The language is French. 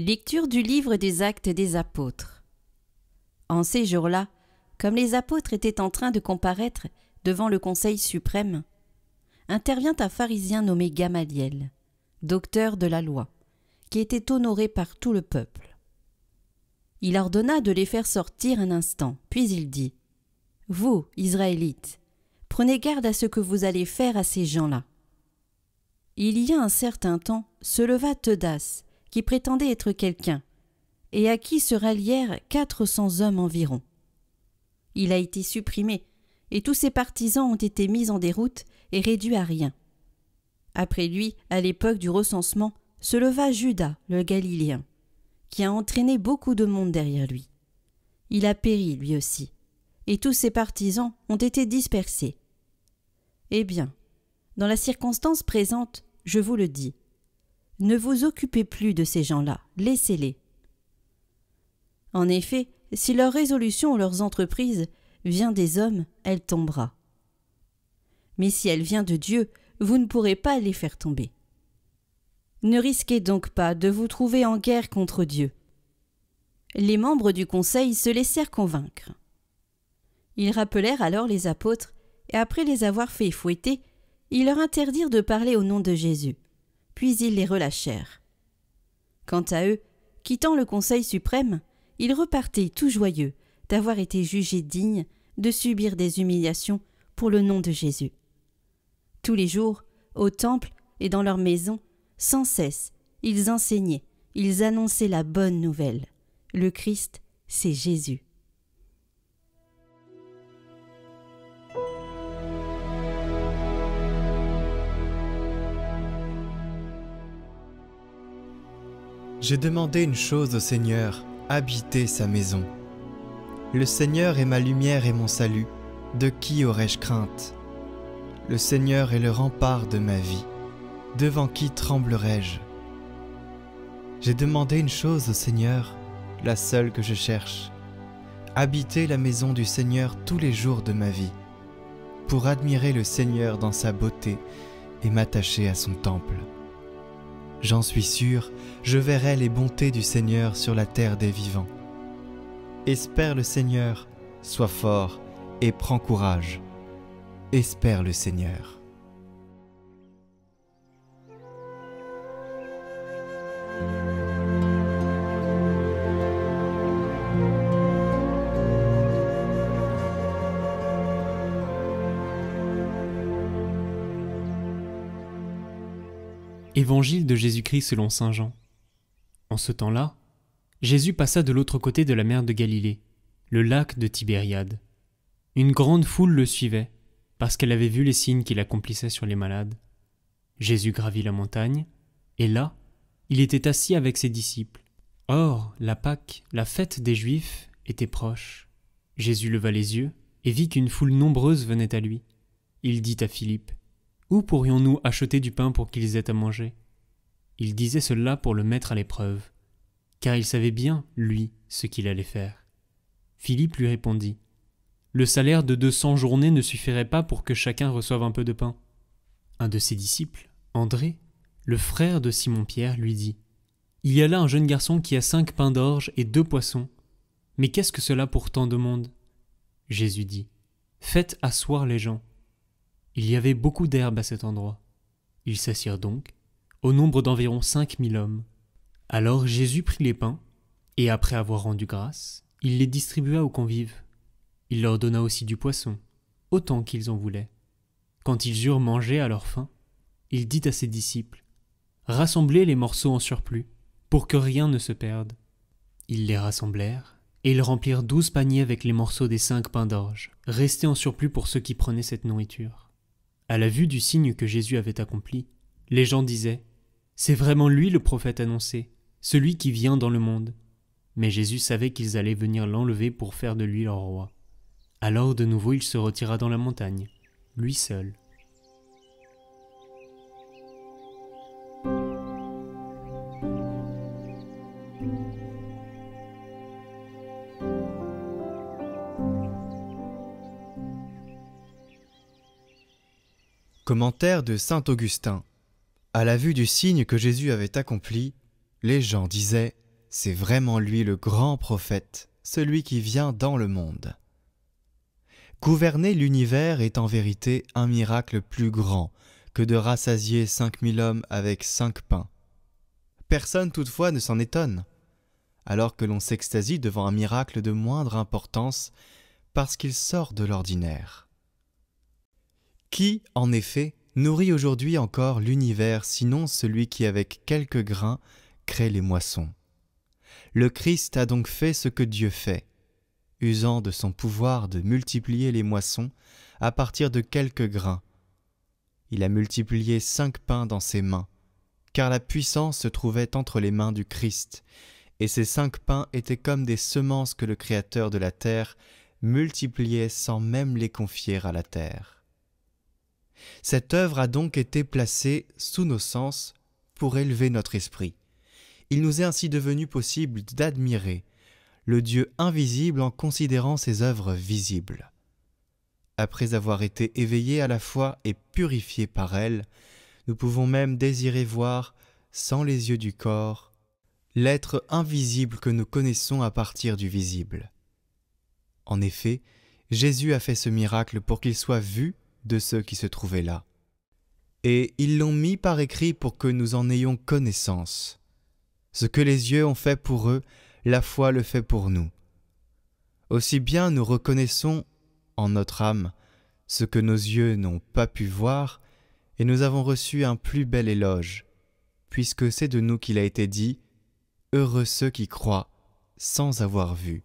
Lecture du livre des Actes des Apôtres. En ces jours-là, comme les apôtres étaient en train de comparaître devant le Conseil suprême, intervient un pharisien nommé Gamaliel, docteur de la loi, qui était honoré par tout le peuple. Il ordonna de les faire sortir un instant, puis il dit : « Vous, Israélites, prenez garde à ce que vous allez faire à ces gens-là. » Il y a un certain temps, se leva Teudas, qui prétendait être quelqu'un, et à qui se rallièrent 400 hommes environ. Il a été supprimé, et tous ses partisans ont été mis en déroute et réduits à rien. Après lui, à l'époque du recensement, se leva Judas, le Galiléen, qui a entraîné beaucoup de monde derrière lui. Il a péri lui aussi, et tous ses partisans ont été dispersés. Eh bien, dans la circonstance présente, je vous le dis, ne vous occupez plus de ces gens-là, laissez-les. En effet, si leur résolution ou leurs entreprises vient des hommes, elle tombera. Mais si elle vient de Dieu, vous ne pourrez pas les faire tomber. Ne risquez donc pas de vous trouver en guerre contre Dieu. Les membres du conseil se laissèrent convaincre. Ils rappelèrent alors les apôtres, et après les avoir fait fouetter, ils leur interdirent de parler au nom de Jésus. Puis ils les relâchèrent. Quant à eux, quittant le Conseil suprême, ils repartaient tout joyeux d'avoir été jugés dignes de subir des humiliations pour le nom de Jésus. Tous les jours, au temple et dans leur maison, sans cesse, ils enseignaient, ils annonçaient la bonne nouvelle. Le Christ, c'est Jésus. J'ai demandé une chose au Seigneur, habiter sa maison. Le Seigneur est ma lumière et mon salut, de qui aurais-je crainte? Le Seigneur est le rempart de ma vie, devant qui tremblerais-je? J'ai demandé une chose au Seigneur, la seule que je cherche, habiter la maison du Seigneur tous les jours de ma vie, pour admirer le Seigneur dans sa beauté et m'attacher à son temple. J'en suis sûr, je verrai les bontés du Seigneur sur la terre des vivants. Espère le Seigneur, sois fort et prends courage. Espère le Seigneur. Évangile de Jésus-Christ selon saint Jean. En ce temps-là, Jésus passa de l'autre côté de la mer de Galilée, le lac de Tibériade. Une grande foule le suivait, parce qu'elle avait vu les signes qu'il accomplissait sur les malades. Jésus gravit la montagne, et là, il était assis avec ses disciples. Or, la Pâque, la fête des Juifs, était proche. Jésus leva les yeux et vit qu'une foule nombreuse venait à lui. Il dit à Philippe : « Où pourrions-nous acheter du pain pour qu'ils aient à manger ?» Il disait cela pour le mettre à l'épreuve, car il savait bien, lui, ce qu'il allait faire. Philippe lui répondit : « Le salaire de 200 journées ne suffirait pas pour que chacun reçoive un peu de pain. » Un de ses disciples, André, le frère de Simon-Pierre, lui dit : « Il y a là un jeune garçon qui a 5 pains d'orge et 2 poissons. Mais qu'est-ce que cela pour tant de monde ?» Jésus dit : « Faites asseoir les gens. » Il y avait beaucoup d'herbe à cet endroit. Ils s'assirent donc, au nombre d'environ 5000 hommes. Alors Jésus prit les pains, et après avoir rendu grâce, il les distribua aux convives. Il leur donna aussi du poisson, autant qu'ils en voulaient. Quand ils eurent mangé à leur faim, il dit à ses disciples : « Rassemblez les morceaux en surplus, pour que rien ne se perde. » Ils les rassemblèrent, et ils remplirent 12 paniers avec les morceaux des 5 pains d'orge, restés en surplus pour ceux qui prenaient cette nourriture. À la vue du signe que Jésus avait accompli, les gens disaient : « C'est vraiment lui le prophète annoncé, celui qui vient dans le monde. » Mais Jésus savait qu'ils allaient venir l'enlever pour faire de lui leur roi. Alors de nouveau il se retira dans la montagne, lui seul. Commentaire de saint Augustin. À la vue du signe que Jésus avait accompli, les gens disaient : c'est vraiment lui le grand prophète, celui qui vient dans le monde. Gouverner l'univers est en vérité un miracle plus grand que de rassasier 5000 hommes avec 5 pains. Personne toutefois ne s'en étonne, alors que l'on s'extasie devant un miracle de moindre importance parce qu'il sort de l'ordinaire. Qui, en effet, nourrit aujourd'hui encore l'univers sinon celui qui avec quelques grains crée les moissons? Le Christ a donc fait ce que Dieu fait, usant de son pouvoir de multiplier les moissons à partir de quelques grains. Il a multiplié 5 pains dans ses mains, car la puissance se trouvait entre les mains du Christ, et ces 5 pains étaient comme des semences que le Créateur de la terre multipliait sans même les confier à la terre. Cette œuvre a donc été placée sous nos sens pour élever notre esprit. Il nous est ainsi devenu possible d'admirer le Dieu invisible en considérant ses œuvres visibles. Après avoir été éveillés à la foi et purifiés par elle, nous pouvons même désirer voir, sans les yeux du corps, l'être invisible que nous connaissons à partir du visible. En effet, Jésus a fait ce miracle pour qu'il soit vu de ceux qui se trouvaient là. Et ils l'ont mis par écrit pour que nous en ayons connaissance. Ce que les yeux ont fait pour eux, la foi le fait pour nous. Aussi bien nous reconnaissons en notre âme ce que nos yeux n'ont pas pu voir, et nous avons reçu un plus bel éloge, puisque c'est de nous qu'il a été dit « Heureux ceux qui croient sans avoir vu ».